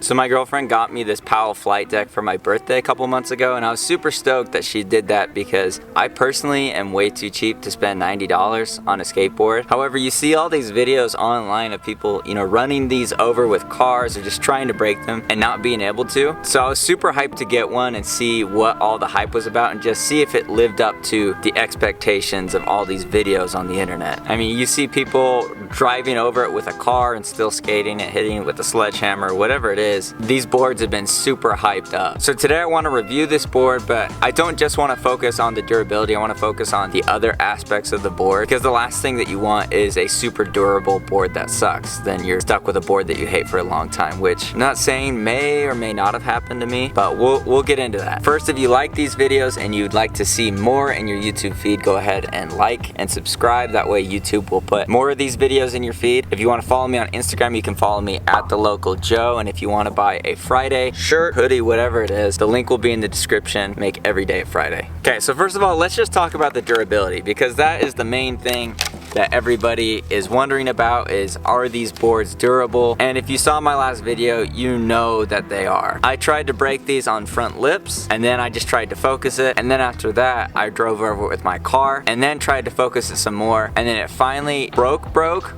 So my girlfriend got me this POWELL flight deck for my birthday a couple months ago, and I was super stoked that she did that because I personally am way too cheap to spend $90 on a skateboard. However, you see all these videos online of people, you know, running these over with cars or just trying to break them and not being able to. So I was super hyped to get one and see what all the hype was about and just see if it lived up to the expectations of all these videos on the internet. I mean, you see people driving over it with a car and still skating it, hitting it with a sledgehammer, whatever it is. These boards have been super hyped up. So today I want to review this board, but I don't just want to focus on the durability, I want to focus on the other aspects of the board, because the last thing that you want is a super durable board that sucks. Then you're stuck with a board that you hate for a long time, which I'm not saying may or may not have happened to me, but we'll get into that. First, if you like these videos and you'd like to see more in your YouTube feed, go ahead and like and subscribe. That way YouTube will put more of these videos in your feed. If you want to follow me on Instagram, you can follow me at the local Joe. And if you want to buy a Friday shirt, hoodie, whatever it is, the link will be in the description. Make every day a Friday. Okay, so first of all, let's just talk about the durability, because that is the main thing that everybody is wondering about, is are these boards durable? And if you saw my last video, you know that they are. I tried to break these on front lips, and then I just tried to focus it, and then after that I drove over it with my car and then tried to focus it some more, and then it finally broke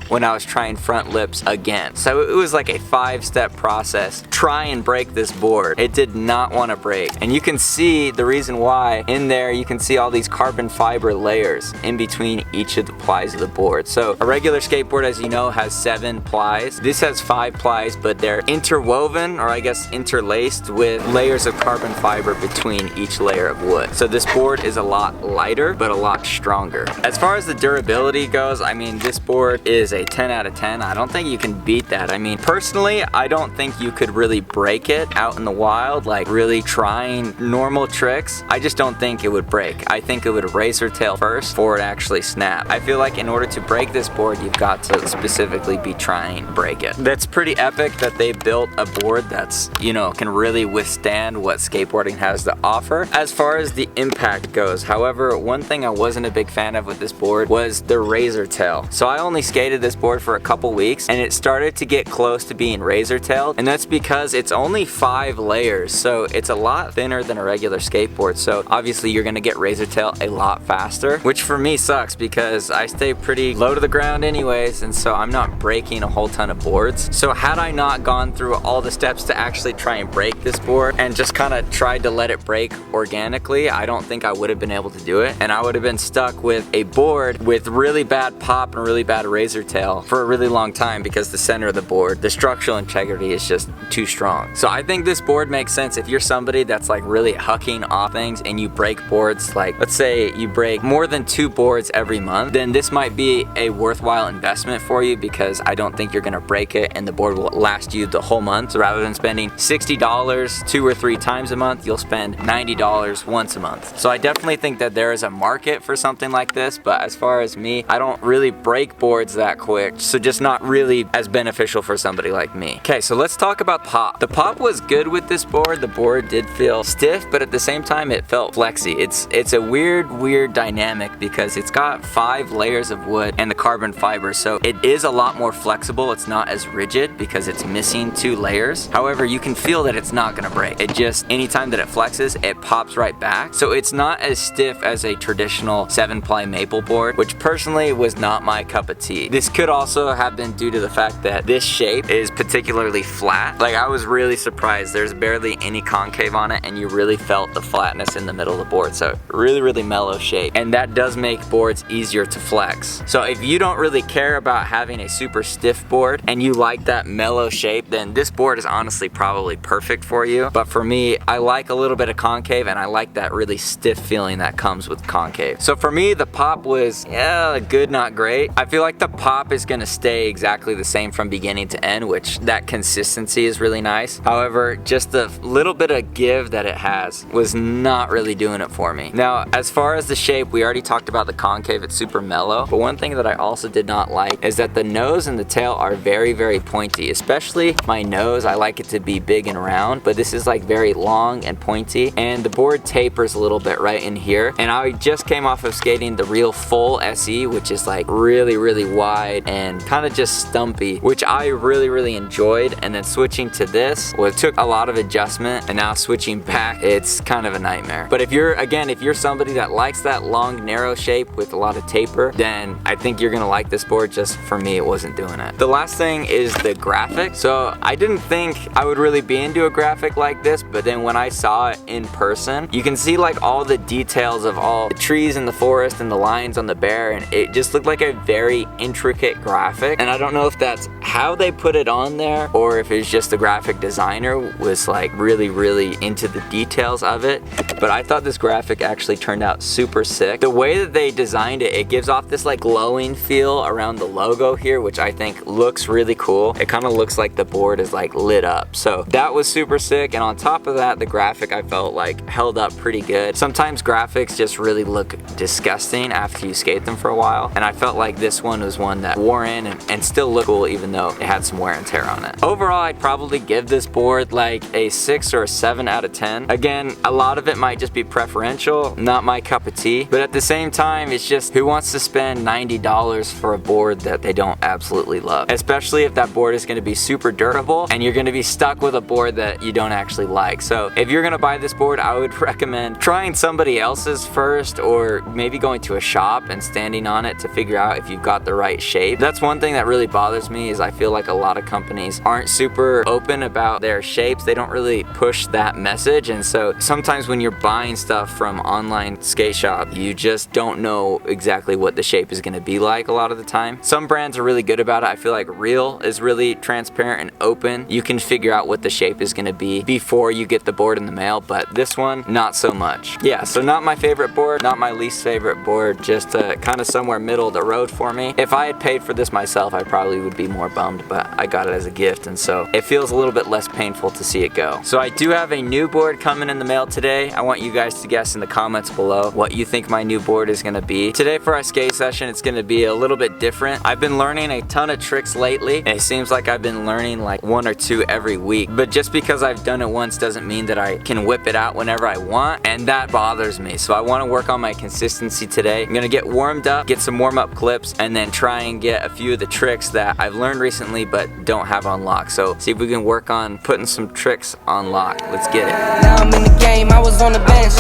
when I was trying front lips again. So it was like a 5-step process. Try and break this board. It did not want to break, and you can see the reason why in there. You can see all these carbon fiber layers in between each of the plies of the board. So a regular skateboard, as you know, has 7 plies. This has 5 plies, but they're interwoven, or I guess interlaced, with layers of carbon fiber between each layer of wood. So this board is a lot lighter, but a lot stronger. As far as the durability goes, I mean, this board is a 10 out of 10. I don't think you can beat that. I mean, personally, I don't think you could really break it out in the wild, like really trying normal tricks. I just don't think it would break. I think it would razor tail first before it actually snap. I feel like in order to break this board, you've got to specifically be trying to break it. That's pretty epic that they built a board that's, you know, can really withstand what skateboarding has to offer. As far as the impact goes, however, one thing I wasn't a big fan of with this board was the razor tail. So I only skated this board for a couple weeks, and it started to get close to being razor tailed, and that's because it's only 5 layers, so it's a lot thinner than a regular skateboard. So obviously you're gonna get razor tail a lot faster, which for me sucks because I stay pretty low to the ground anyways, and so I'm not breaking a whole ton of boards. So had I not gone through all the steps to actually try and break this board and just kind of tried to let it break organically, I don't think I would have been able to do it, and I would have been stuck with a board with really bad pop and really bad razor tail for a really long time, because the center of the board, the structural integrity is just too strong. So I think this board makes sense if you're somebody that's like really hucking off things and you break boards, like let's say you break more than 2 boards every month, then this might be a worthwhile investment for you, because I don't think you're gonna break it and the board will last you the whole month. So rather than spending $60 2 or 3 times a month, you'll spend $90 once a month. So I definitely think that there is a market for something like this, but as far as me, I don't really break boards that quick, so just not really as beneficial for somebody like me. Okay, so let's talk about pop. The pop was good with this board. The board did feel stiff, but at the same time it felt flexy. It's a weird dynamic, because it's got 5 layers of wood and the carbon fiber, so it is a lot more flexible. It's not as rigid because it's missing 2 layers. However, you can feel that it's not gonna break. It just, anytime that it flexes, it pops right back. So it's not as stiff as a traditional 7-ply maple board, which personally was not my cup of tea. This could also have been due to the fact that this shape is particularly flat. Like, I was really surprised. There's barely any concave on it, and you really felt the flatness in the middle of the board. So really mellow shape, and that does make boards easier to flex. So if you don't really care about having a super stiff board and you like that mellow shape, then this board is honestly probably perfect for you. But for me, I like a little bit of concave, and I like that really stiff feeling that comes with concave. So for me, the pop was, yeah, good, not great. I feel like the pop is gonna stay exactly the same from beginning to end, which that consistency is really nice. However, just the little bit of give that it has was not really doing it for me. Now, as far as the shape, we already talked about the concave. It's super mellow, but But one thing that I also did not like is that the nose and the tail are very, very pointy. Especially my nose, I like it to be big and round, but this is like very long and pointy. And the board tapers a little bit right in here. And I just came off of skating the real full SE, which is like really, really wide and kind of just stumpy, which I really, really enjoyed. And then switching to this, well, it took a lot of adjustment, and now switching back, it's kind of a nightmare. But if you're, again, if you're somebody that likes that long, narrow shape with a lot of taper, then I think you're gonna like this board. Just for me, it wasn't doing it. The last thing is the graphic. So I didn't think I would really be into a graphic like this, but then when I saw it in person, you can see like all the details of all the trees in the forest and the lines on the bear, and it just looked like a very intricate graphic. And I don't know if that's how they put it on there, or if it's just the graphic designer was like really, really into the details of it. But I thought this graphic actually turned out super sick. The way that they designed it, it gives off this like glowing feel around the logo here, which I think looks really cool. It kind of looks like the board is like lit up. So that was super sick. And on top of that, the graphic I felt like held up pretty good. Sometimes graphics just really look disgusting after you skate them for a while. And I felt like this one was one that wore in and still looked cool, even though it had some wear and tear on it. Overall, I'd probably give this board like a 6 or a 7 out of 10. Again, a lot of it might just be preferential, not my cup of tea. But at the same time, it's just who wants to spend $90 for a board that they don't absolutely love? Especially if that board is going to be super durable and you're going to be stuck with a board that you don't actually like. So if you're going to buy this board, I would recommend trying somebody else's first, or maybe going to a shop and standing on it to figure out if you've got the right shape. That's one thing that really bothers me, is I feel like a lot of companies aren't super open about their shapes. They don't really push that message. And so sometimes when you're buying stuff from online skate shop, you just don't know exactly what the shape is going to be like a lot of the time. Some brands are really good about it. I feel like Real is really transparent and open. You can figure out what the shape is going to be before you get the board in the mail, but this one, not so much. Yeah, so not my favorite board, not my least favorite board, just kind of somewhere middle of the road for me. If I had paid for this myself, I probably would be more bummed, but I got it as a gift, and so it feels a little bit less painful to see it go. So I do have a new board coming in the mail today. I want you guys to guess in the comments below what you think my new board is going to be. Today for our skate session, it's going to be a little bit different. I've been learning a ton of tricks lately, and it seems like I've been learning like 1 or 2 every week. But just because I've done it once doesn't mean that I can whip it out whenever I want, and that bothers me. So I want to work on my consistency today. I'm going to get warmed up, get some warm-up clips, and then try and get a few of the tricks that I've learned recently but don't have on lock. So see if we can work on putting some tricks on lock. Let's get it. Now I'm in the game, I was on the bench.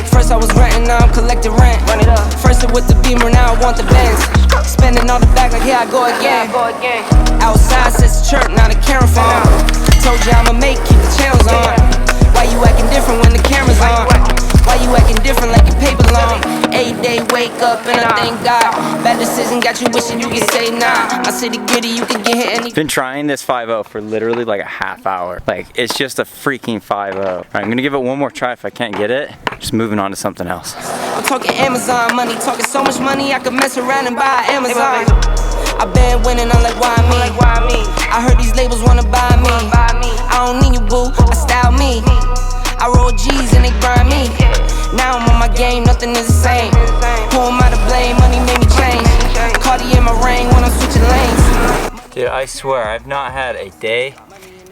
First I was renting, now I'm collecting rent. First it with the Beamer, now I want the Benz. Spending all the back like here I go again. Outside says the chirp, now the camera phone. Told you I'ma make, keep the channels on. Why you acting different when the camera's on? Why you acting different like your paper long? 8-day wake up and I thank God. Bad decision got you wishing you could say nah. My city gritty, you could get hit any. Been trying this 5-0 for literally like a half hour. Like, it's just a freaking 5-0. Alright, I'm gonna give it one more try. If I can't get it, just moving on to something else. I'm talking Amazon money, talking so much money I could mess around and buy Amazon. I've been winning, I'm like, why me? I heard these labels wanna buy me. I don't need you, boo, I style me. I roll G's and they grind me. Now I'm on my game, nothing is the same. Who am I to blame? Money made me change. Cardi in my ring when I'm switching lanes. Dude, I swear, I've not had a day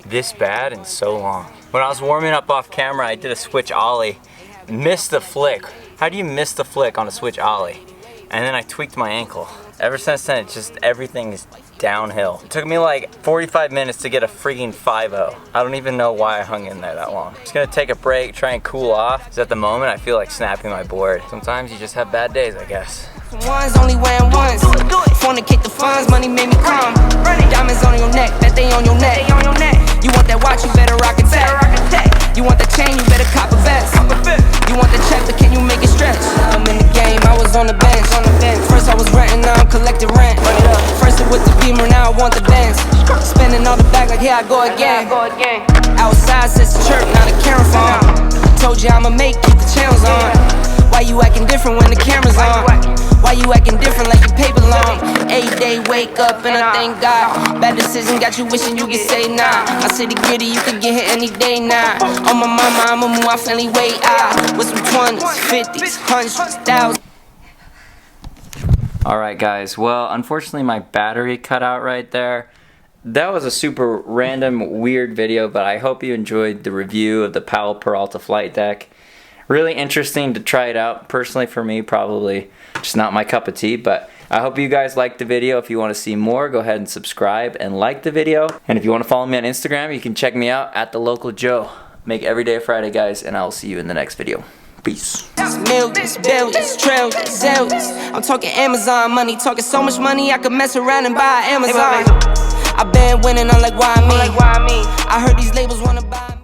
this bad in so long. When I was warming up off camera, I did a switch ollie. Missed the flick. How do you miss the flick on a switch ollie? And then I tweaked my ankle. Ever since then, it's just everything is downhill. It took me like 45 minutes to get a freaking 5-0. I don't even know why I hung in there that long. Just gonna take a break, try and cool off, because at the moment I feel like snapping my board. Sometimes you just have bad days, I guess. One's only wearing once. Fornicate the funds, money made me come. Diamonds on your neck, bet they on your neck. You want that watch, you better rock it tech. You want the chain, you better cop a vest. You want the check, but can you make it stretch? I'm in the game, I was on the bench. First I was renting, now I'm collecting rent. First it with the Beamer, now I want the Benz. Spending all the back like here I go again. Outside says the chirp, now the camera phone. Told you I'ma make, keep the channels on. Why you acting different when the camera's on? Why you acting different like your paper long? 8-day wake up and I thank God. Bad decision got you wishing you could say nah. My city gritty, you could get hit any day now. On my mama, I'ma move my family way out. With some 20s, 50s, 100s, 1000s. Alright guys, well unfortunately my battery cut out right there. That was a super random, weird video, but I hope you enjoyed the review of the Powell Peralta flight deck. Really interesting to try it out. Personally for me, probably just not my cup of tea, but I hope you guys liked the video. If you want to see more, go ahead and subscribe and like the video. And if you want to follow me on Instagram, you can check me out at The Local Joe. Make every day a Friday, guys, and I'll see you in the next video. Peace. Millions, billions, trillions, zillions. I'm talking Amazon money, talking so much money I could mess around and buy Amazon. I've been winning, I'm like, why me? I heard these labels wanna buy me.